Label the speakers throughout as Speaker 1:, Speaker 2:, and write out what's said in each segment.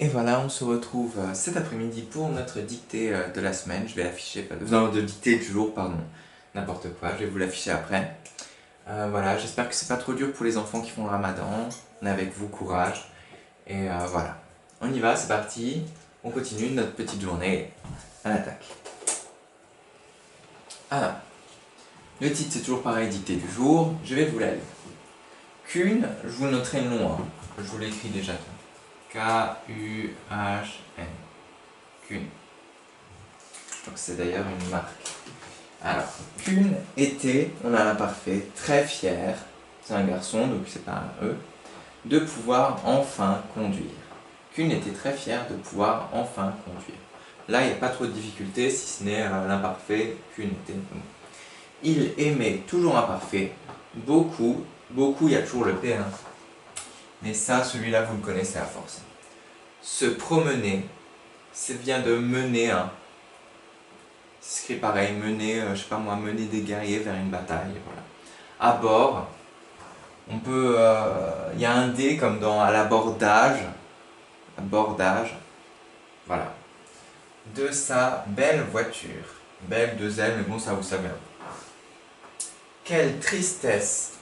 Speaker 1: Et voilà, on se retrouve cet après-midi pour notre dictée de la semaine. Je vais l'afficher, non, de dictée du jour, pardon. N'importe quoi, je vais vous l'afficher après. Voilà, j'espère que c'est pas trop dur pour les enfants qui font le ramadan. On est avec vous, courage. Et voilà, on y va, c'est parti. On continue notre petite journée à l'attaque. Alors, le titre c'est toujours pareil, dictée du jour. Je vais vous la lire. Qu'une, je vous le noterai long, hein. Je vous l'écris déjà. K-U-H-N. Qu'une. Je crois que c'est d'ailleurs une marque. Alors, Qu'une était, on a l'imparfait, très fier, c'est un garçon, donc c'est pas un E, de pouvoir enfin conduire. Qu'une était très fière de pouvoir enfin conduire. Là, il n'y a pas trop de difficulté, si ce n'est l'imparfait, Qu'une était. Il aimait, toujours imparfait, beaucoup, beaucoup, il y a toujours le P, hein. Mais ça, celui-là, vous le connaissez à force. Se promener, ça vient de mener, hein. C'est écrit pareil, mener, je sais pas moi, mener des guerriers vers une bataille, voilà. À bord, on peut, il y a un D comme dans à l'abordage, voilà. De sa belle voiture, belle deux ailes, mais bon ça vous savez. Quelle tristesse,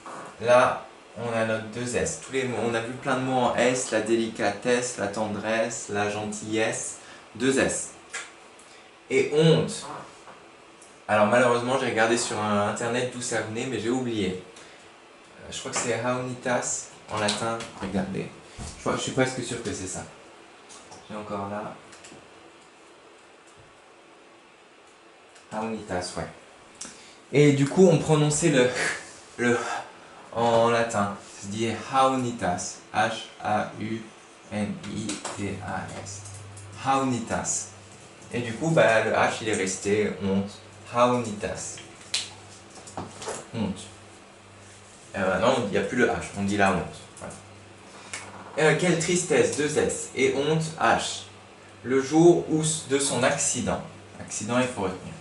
Speaker 1: là on a notre deux S, tous les mots, on a vu plein de mots en S, la délicatesse, la tendresse, la gentillesse, deux S. Et honte. Alors malheureusement, j'ai regardé sur internet d'où ça venait, mais j'ai oublié. Je crois que c'est Haunitas en latin. Regardez. Je suis presque sûr que c'est ça. J'ai encore là. Haunitas, ouais. Et du coup, on prononçait le en latin. Ça se dit Haunitas. H-A-U-N-I-T-A-S. Haunitas. Et du coup, bah, le H il est resté honte. Haunitas. Honte. Et maintenant, il n'y a plus le H, on dit la honte. Voilà. Quelle tristesse, deux S, et honte, H. Le jour où de son accident. Accident, il faut retenir.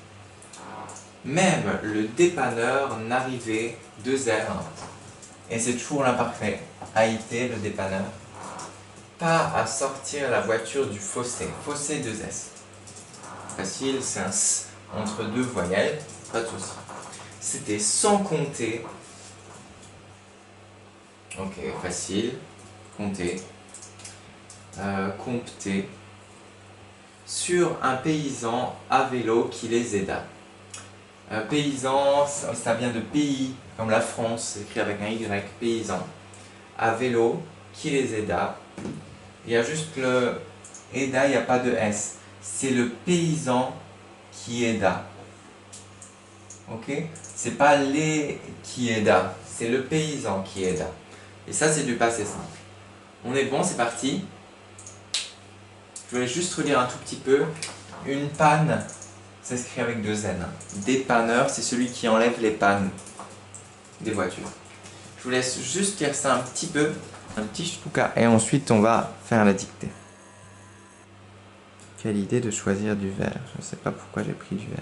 Speaker 1: Même le dépanneur n'arrivait, deux R, et c'est toujours l'imparfait. AIT, le dépanneur. Pas à sortir la voiture du fossé. Fossé, deux S. Facile, c'est un S entre deux voyelles, pas de souci. C'était sans compter. Ok, facile. Compter. Compter. Sur un paysan à vélo qui les aida. Paysan, ça vient de pays, comme la France, c'est écrit avec un Y, paysan. À vélo qui les aida. Il y a juste le aida, il n'y a pas de S. C'est le paysan qui aida. Ok? C'est pas les qui aida, c'est le paysan qui aida. Et ça, c'est du passé simple. On est bon, c'est parti. Je vais juste relire un tout petit peu. Une panne, ça s'écrit avec deux N. Dépanneur, c'est celui qui enlève les pannes des voitures. Je vous laisse juste lire ça un petit peu, un petit ch'touka, et ensuite on va faire la dictée. Quelle idée de choisir du vert. Je ne sais pas pourquoi j'ai pris du vert.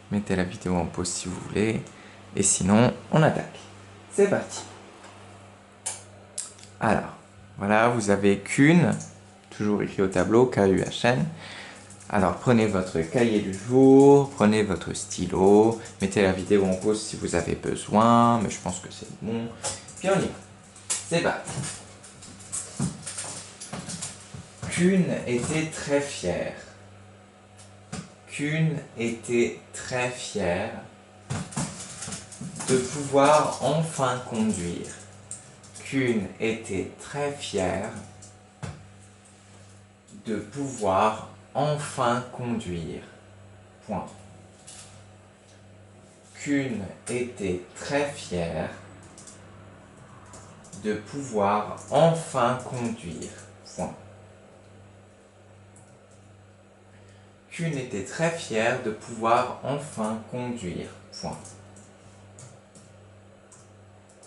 Speaker 1: Mettez la vidéo en pause si vous voulez. Et sinon, on attaque. C'est parti. Alors, voilà, vous avez Qu'une, toujours écrit au tableau, K-U-H-N. Alors, prenez votre cahier du jour, prenez votre stylo, mettez la vidéo en pause si vous avez besoin, mais je pense que c'est bon. Puis on y va. C'est parti. Qu'une était très fière. Qu'une était très fière de pouvoir enfin conduire. Qu'une était très fière de pouvoir enfin conduire. Point. Qu'une était très fière de pouvoir enfin conduire. Point. Qu'une était très fière de pouvoir enfin conduire. Point.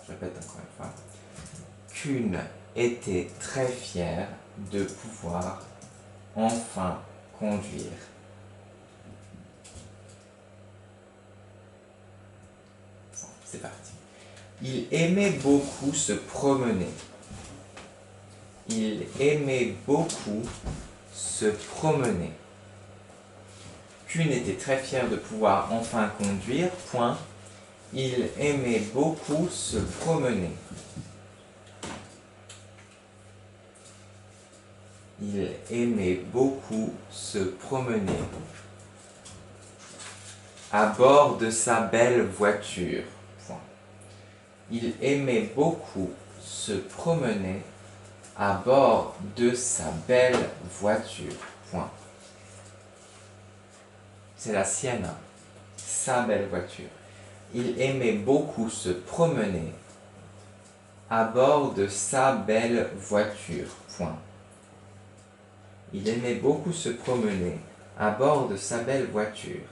Speaker 1: Je répète encore une fois. Qu'une était très fière de pouvoir enfin conduire. C'est parti. Il aimait beaucoup se promener. Il aimait beaucoup se promener. Kuhn était très fier de pouvoir enfin conduire. Point. Il aimait beaucoup se promener. Il aimait beaucoup se promener à bord de sa belle voiture. Point. Il aimait beaucoup se promener à bord de sa belle voiture. Point. C'est la sienne, hein. Sa belle voiture. Il aimait beaucoup se promener à bord de sa belle voiture. Point. Il aimait beaucoup se promener à bord de sa belle voiture.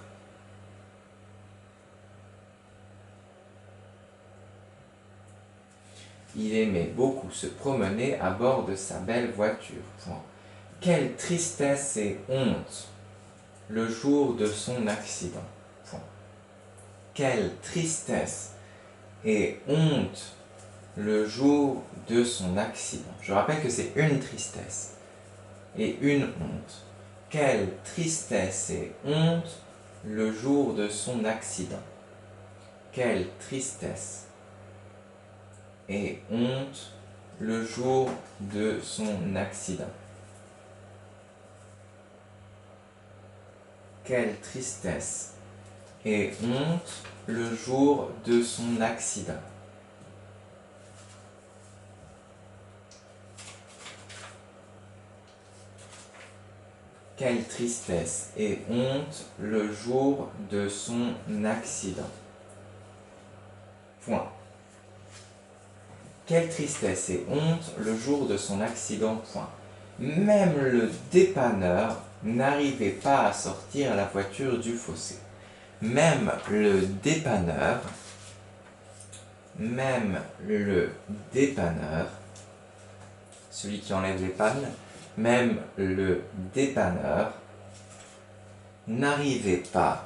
Speaker 1: Il aimait beaucoup se promener à bord de sa belle voiture. Point. Quelle tristesse et honte le jour de son accident. Point. Quelle tristesse et honte le jour de son accident. Je rappelle que c'est une tristesse et une honte. Quelle tristesse et honte le jour de son accident. Quelle tristesse et honte le jour de son accident. Quelle tristesse et honte le jour de son accident. Quelle tristesse et honte le jour de son accident. Point. Quelle tristesse et honte le jour de son accident. Point. Même le dépanneur n'arrivait pas à sortir la voiture du fossé. Même le dépanneur, celui qui enlève les pannes, même le dépanneur n'arrivait pas,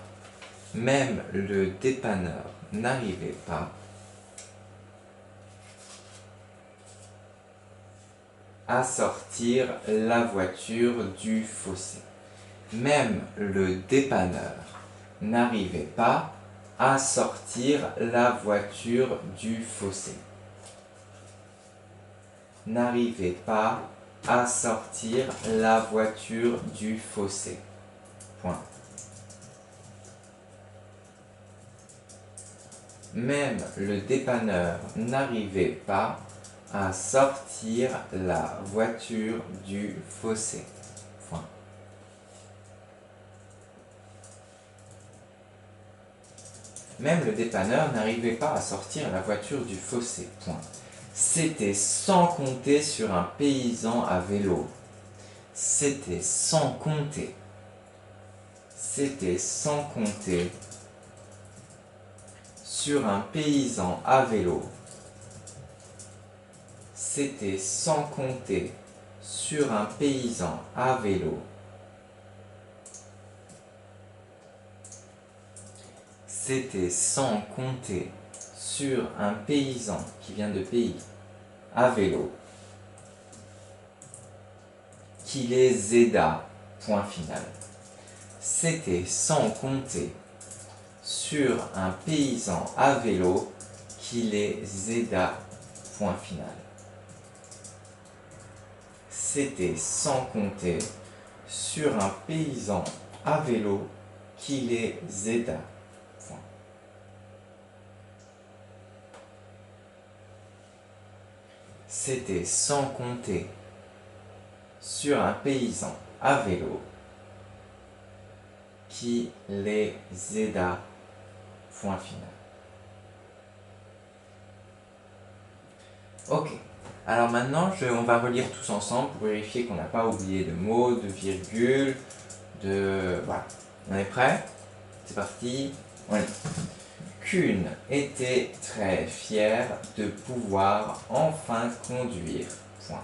Speaker 1: à sortir la voiture du fossé. Même le dépanneur n'arrivait pas à sortir la voiture du fossé. N'arrivait pas à sortir la voiture du fossé. Point. Même le dépanneur n'arrivait pas à sortir la voiture du fossé. Point. Même le dépanneur n'arrivait pas à sortir la voiture du fossé. Point. C'était sans compter sur un paysan à vélo. C'était sans compter. C'était sans compter sur un paysan à vélo. C'était sans compter sur un paysan à vélo. C'était sans compter sur un paysan qui vient de pays à vélo qui les aida. Point final. C'était sans compter sur un paysan à vélo qui les aida. Point final. C'était sans compter sur un paysan à vélo qui les aida. Point. C'était sans compter sur un paysan à vélo qui les aida. Point final. Ok. Alors maintenant, on va relire tous ensemble pour vérifier qu'on n'a pas oublié de mots, de virgules, Voilà. On est prêt? C'est parti. On y va. Kuhn était très fier de pouvoir enfin conduire. Point.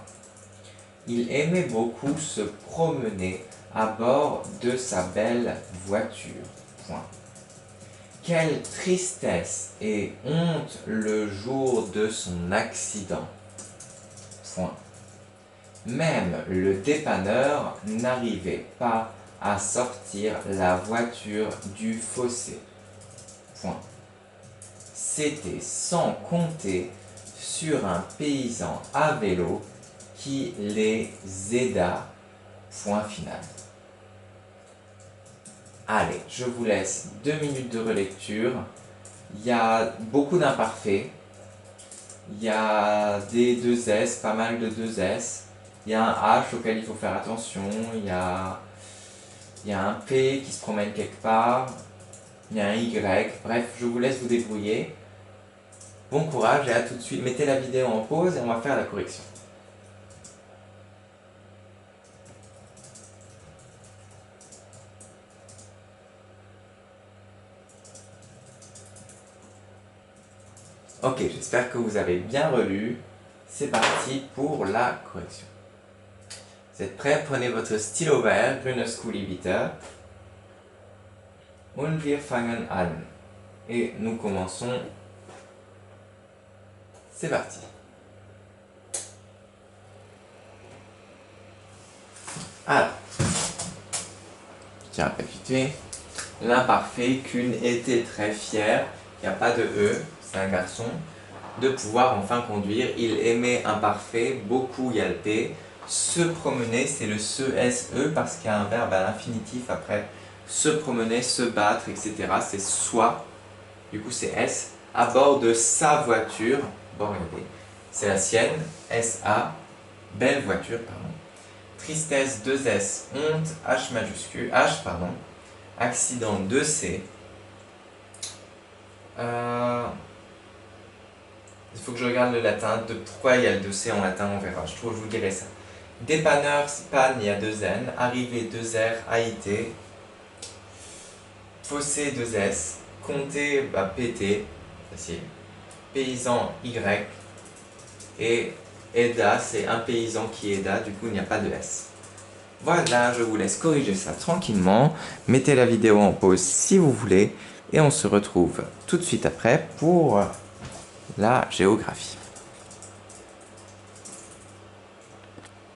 Speaker 1: Il aimait beaucoup se promener à bord de sa belle voiture. Point. Quelle tristesse et honte le jour de son accident. Point. Même le dépanneur n'arrivait pas à sortir la voiture du fossé. Point. C'était sans compter sur un paysan à vélo qui les aida. Point final. Allez, je vous laisse 2 minutes de relecture. Il y a beaucoup d'imparfaits. Il y a des 2S, pas mal de 2S. Il y a un H auquel il faut faire attention. Il y a un P qui se promène quelque part. Il y a un Y. Bref, je vous laisse vous débrouiller. Bon courage et à tout de suite. Mettez la vidéo en pause et on va faire la correction. Ok, j'espère que vous avez bien relu. C'est parti pour la correction. Vous êtes prêts? Prenez votre stylo vert, grünes Kuli bitte. Und wir fangen an. Et nous commençons. C'est parti. Alors, je tiens à récapituler. L'imparfait, Kuhn était très fier, il n'y a pas de E, c'est un garçon, de pouvoir enfin conduire. Il aimait imparfait, beaucoup, il y a le P. Se promener, c'est le se parce qu'il y a un verbe à l'infinitif après. Se promener, se battre, etc. C'est soit, du coup c'est S, à bord de sa voiture. Bon, regardez, c'est la sienne, SA, belle voiture, pardon. Tristesse, 2S, honte, H majuscule, H, pardon. Accident, 2C. Il faut que je regarde le latin. Pourquoi il y a le 2C en latin, on verra. Je vous dirai ça. Dépanneur, panne, il y a 2N. Arrivée, 2R, AIT. Fossé, 2S. Compter, PT. Facile. Paysan, Y. Et aida, c'est un paysan qui aida. Du coup, il n'y a pas de S. Voilà, je vous laisse corriger ça tranquillement. Mettez la vidéo en pause si vous voulez. Et on se retrouve tout de suite après pour la géographie.